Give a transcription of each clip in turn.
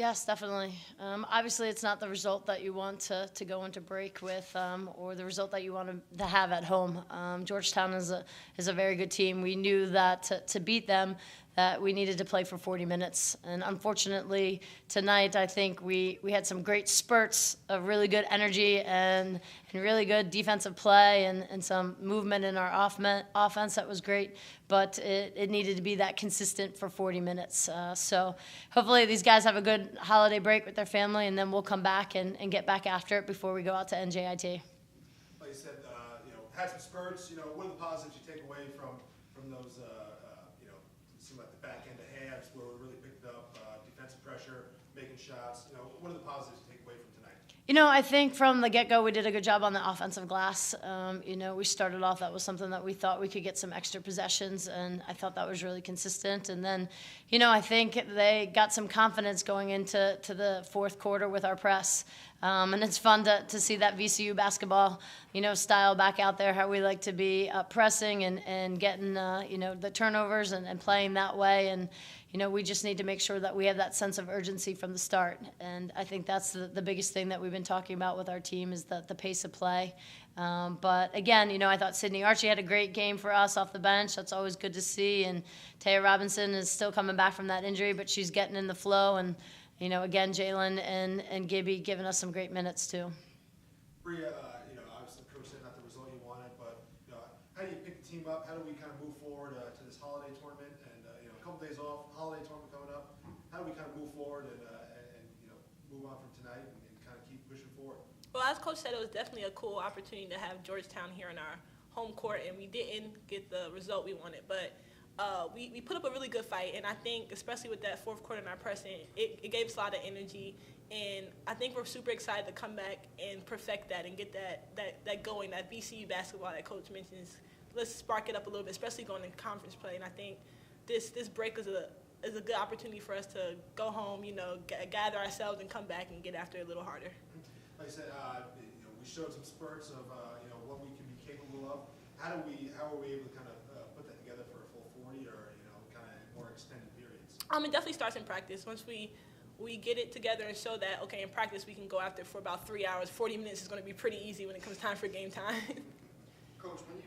Yes, definitely. Obviously, it's not the result that you want to go into break with, or the result that you want to have at home. Georgetown is a very good team. We knew that to beat them, that we needed to play for 40 minutes. And unfortunately, tonight, I think we had some great spurts of really good energy and really good defensive play and some movement in our offense that was great. But it needed to be that consistent for 40 minutes. So hopefully these guys have a good holiday break with their family, and then we'll come back and get back after it before we go out to NJIT. Like you said, had some spurts. What are the positives you take away from those? It seemed like the back end of halves where we really picked up defensive pressure, making shots. What are the positives you take away from tonight? I think from the get-go we did a good job on the offensive glass. We started off, that was something that we thought we could get some extra possessions, and I thought that was really consistent. And then, I think they got some confidence going into the fourth quarter with our press. And it's fun to see that VCU basketball, style back out there, how we like to be pressing and getting, the turnovers and playing that way. And, we just need to make sure that we have that sense of urgency from the start. And I think that's the biggest thing that we've been talking about with our team is the pace of play. But again, I thought Sydney Archie had a great game for us off the bench. That's always good to see. And Taya Robinson is still coming back from that injury, but she's getting in the flow. And, again, Jalen and Gibby giving us some great minutes too. Bria, obviously the coach said not the result you wanted, but how do you pick the team up? How do we kind of move forward to this holiday tournament? And a couple days off, holiday tournament coming up. How do we kind of move forward and move on from tonight and kind of keep pushing forward? Well, as Coach said, it was definitely a cool opportunity to have Georgetown here in our home court, and we didn't get the result we wanted, but we put up a really good fight, and I think, especially with that fourth quarter in our pressing, it gave us a lot of energy, and I think we're super excited to come back and perfect that and get that going, that VCU basketball that Coach mentions. Let's spark it up a little bit, especially going in conference play, and I think this break is a good opportunity for us to go home, gather ourselves and come back and get after it a little harder. Like I said, we showed some spurts of what we can be capable of. How are we able to kind of put that together for a full 40 or kind of more extended periods? It definitely starts in practice. Once we get it together and show that, okay, in practice we can go after it for about 3 hours. 40 minutes is going to be pretty easy when it comes time for game time. Coach, when you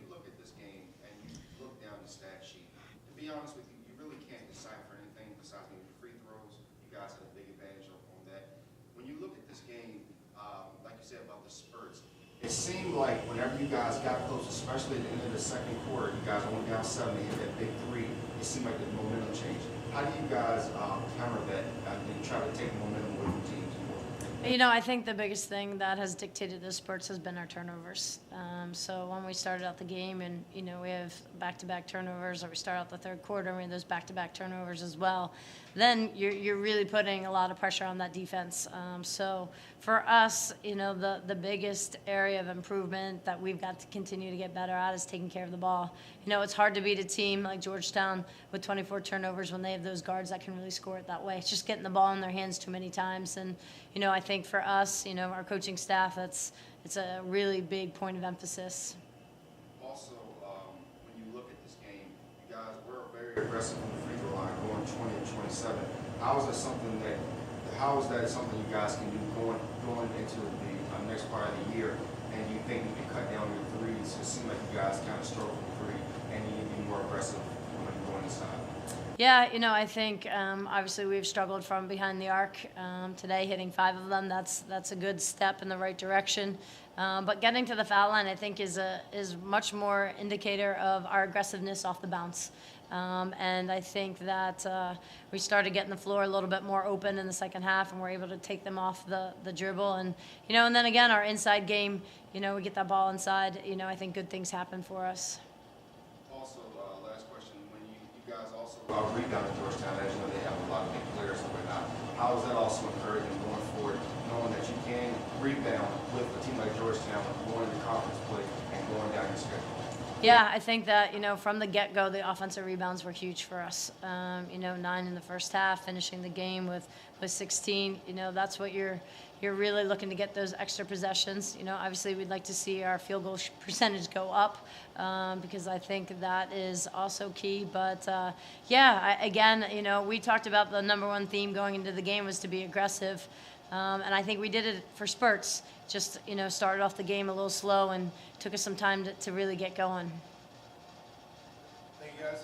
look at this game and you look down the stat sheet, to be honest with you, you really can't decipher anything besides maybe free throws. You guys had a big advantage on that. When you look at this game, like you said about the spurts, it seemed like whenever you guys got close, especially at the end of the second quarter, you guys went down 7 and hit that big three. It seemed like the momentum changed. How do you guys counter that and try to take momentum away from teams? I think the biggest thing that has dictated those spurts has been our turnovers. So when we started out the game and, we have back-to-back turnovers, or we start out the third quarter and we have those back-to-back turnovers as well, then you're really putting a lot of pressure on that defense. So for us, the biggest area of improvement that we've got to continue to get better at is taking care of the ball. It's hard to beat a team like Georgetown with 24 turnovers when they have those guards that can really score it that way. It's just getting the ball in their hands too many times. And, I think for us, our coaching staff, it's a really big point of emphasis. Also, when you look at this game, you guys were very aggressive on the free throw line, going 20 and 27. How is that something you guys can do going into the next part of the year? And do you think you can cut down your threes? It seems like you guys kind of struggle with three, and you need to be more aggressive when you go inside. Yeah, I think obviously we've struggled from behind the arc today, hitting 5 of them. That's a good step in the right direction. But getting to the foul line, I think, is much more indicator of our aggressiveness off the bounce. And I think that we started getting the floor a little bit more open in the second half, and we're able to take them off the dribble. And and then again, our inside game, we get that ball inside. I think good things happen for us. Also, last question: when you guys also rebounded Georgetown, as you know, they have a lot of big players and whatnot. How is that also encouraging going forward, knowing that you can rebound with a team like Georgetown, going into conference play and going down your schedule? Yeah, I think that, from the get-go, the offensive rebounds were huge for us. 9 in the first half, finishing the game with 16. That's what you're really looking to get those extra possessions. Obviously we'd like to see our field goal percentage go up because I think that is also key. But again, we talked about the number one theme going into the game was to be aggressive. And I think we did it for spurts. Just, started off the game a little slow and took us some time to really get going. Thank you, guys.